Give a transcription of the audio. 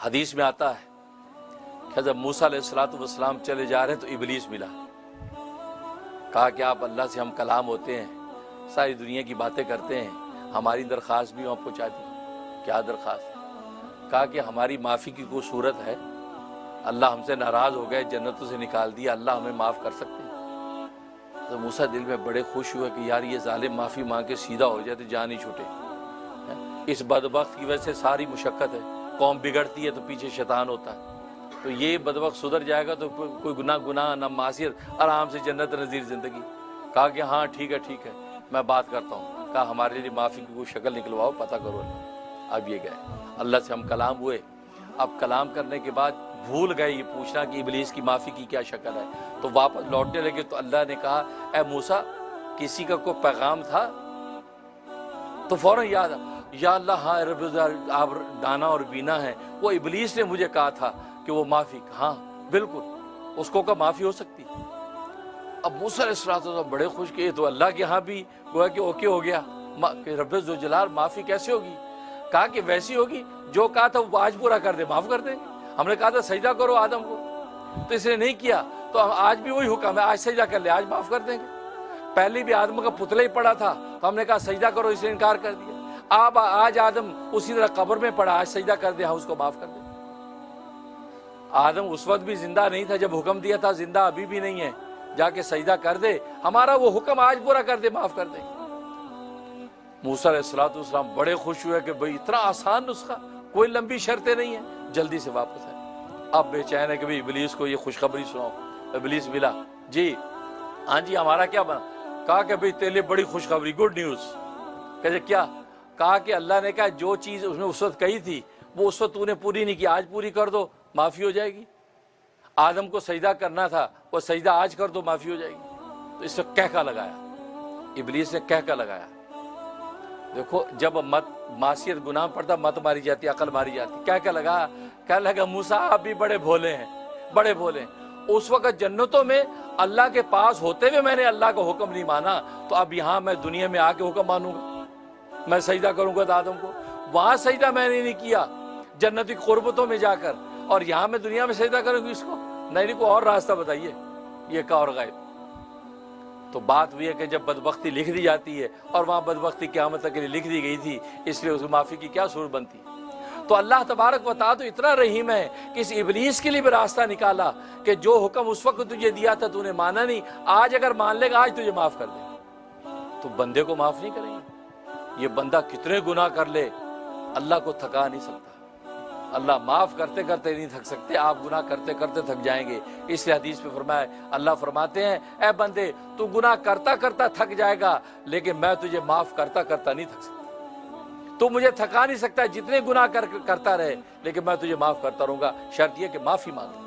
حدیث میں آتا ہے کہ جب موسیٰ علیہ السلام چلے جا رہے ہیں تو ابلیس ملا، کہا کہ آپ اللہ سے ہم کلام ہوتے ہیں، ساری دنیا کی باتیں کرتے ہیں، ہماری درخواست بھی وہاں پہنچا دی۔ کیا درخواست؟ کہا کہ ہماری معافی کی کوئی صورت ہے؟ اللہ ہم سے ناراض ہو گئے، جنتوں سے نکال دیا، اللہ ہمیں معاف کر سکتے ہیں؟ تو موسیٰ دل میں بڑے خوش ہوئے کہ یار یہ ظالم معافی مانگ کے سیدھا ہو جائے تو جان ہی چھوٹے۔ اس بدبخت کی وجہ سے ساری مشقت ہے، قوم بگڑتی ہے تو پیچھے شیطان ہوتا ہے، تو یہ بدبخت سدھر جائے گا تو کوئی گناہ نہ معصیت، آرام سے جنت نظیر زندگی۔ کہا کہ ہاں ٹھیک ہے میں بات کرتا ہوں۔ کہا ہمارے لیے معافی کی کوئی شکل نکلواؤ، پتہ کرو۔ اب یہ گئے اللہ سے ہم کلام ہوئے۔ اب کلام کرنے کے بعد بھول گئے یہ پوچھنا کہ ابلیس کی معافی کی کیا شکل ہے، تو واپس لوٹنے لگے تو اللہ نے کہا اے موسیٰ کسی کا کوئی پیغام تھا؟ تو فوراً یاد یا اللہ ہاں رب آپ دانا اور بینا ہیں، وہ ابلیس نے مجھے کہا تھا کہ وہ معافی، ہاں بالکل اس کو کیا معافی ہو سکتی؟ اب موسیٰ علیہ السلام بڑے خوش کہ تو اللہ کے ہاں بھی گویا کہ اوکے ہو گیا کہ رب ذوالجلال معافی کیسے ہوگی؟ کہا کہ ویسی ہوگی جو کہا تھا وہ آج پورا کر دے، معاف کر دیں گے۔ ہم نے کہا تھا سجدہ کرو آدم کو، تو اس نے نہیں کیا، تو آج بھی وہی حکم ہے، آج سجدہ کر لے، آج معاف کر دیں گے۔ پہلے بھی آدم کا پتلا ہی پڑا تھا تو ہم نے کہا سجدہ کرو، اس نے انکار کر دیا۔ آج آدم اسی طرح قبر میں پڑا، آج سجدہ کر دے، ہاں اس کو معاف کر دیں۔ آدم اس وقت بھی زندہ نہیں تھا جب حکم دیا تھا، زندہ ابھی بھی نہیں ہے، جا کے سجدہ کر دے، ہمارا وہ حکم آج پورا کر دے، معاف کر دیں۔ موسیٰ علیہ السلام بڑے خوش ہوئے کہ بھئی اتنا آسان نسخہ، کوئی لمبی شرطیں نہیں ہیں، جلدی سے واپس آئے۔ اب بے چین ہے کہ بھئی ابلیس کو یہ خوشخبری سناؤ۔ ابلیس ملا، جی ہاں جی ہمارا کیا بنا؟ کہا کہ بھئی تیرے لیے بڑی خوشخبری، گڈ نیوز۔ کہتے کیا؟ کہا کہ اللہ نے کہا جو چیز اس نے اس وقت کہی تھی وہ اس وقت تو نے پوری نہیں کی، آج پوری کر دو معافی ہو جائے گی۔ آدم کو سجدہ کرنا تھا، وہ سجدہ آج کر دو معافی ہو جائے گی۔ تو اس وقت کہکا لگایا، ابلیس نے کہکا لگایا۔ دیکھو جب معصیت گناہ پڑتا مت ماری جاتی، عقل ماری جاتی۔ کہکا لگایا، کہنے لگا موسیٰ آپ بھی بڑے بھولے ہیں، بڑے بھولے ہیں۔ اس وقت جنتوں میں اللہ کے پاس ہوتے ہوئے میں نے اللہ کا حکم نہیں مانا، تو اب یہاں میں دنیا میں آ کے حکم مانوں گا؟ میں سجدہ کروں گا آدم کو؟ وہاں سجدہ میں نے نہیں کیا جنت کی قربتوں میں جا کر، اور یہاں میں دنیا میں سجدہ کروں گی اس کو؟ نہیں کوئی اور راستہ بتائیے، یہ کا اور غائب۔ تو بات ہوئی ہے کہ جب بدبختی لکھ دی جاتی ہے، اور وہاں بدبختی قیامت تک کے لیے لکھ دی گئی تھی، اس لیے اس معافی کی کیا صورت بنتی؟ تو اللہ تبارک و تعالیٰ تو اتنا رحیم ہے کہ اس ابلیس کے لیے بھی راستہ نکالا کہ جو حکم اس وقت تجھے دیا تھا تو نے مانا نہیں، آج اگر مان لے گا آج تجھے معاف کر دے گا۔ تو بندے کو معاف نہیں کریں گے؟ یہ بندہ کتنے گناہ کر لے اللہ کو تھکا نہیں سکتا، اللہ معاف کرتے کرتے نہیں تھک سکتے، آپ گناہ کرتے کرتے تھک جائیں گے۔ اس لیے حدیث میں فرمایا، اللہ فرماتے ہیں اے بندے تو گناہ کرتا کرتا تھک جائے گا لیکن میں تجھے معاف کرتا کرتا نہیں تھک سکتا۔ تو مجھے تھکا نہیں سکتا جتنے گناہ کرتا رہے، لیکن میں تجھے معاف کرتا رہوں گا، شرط یہ کہ معافی مانگ۔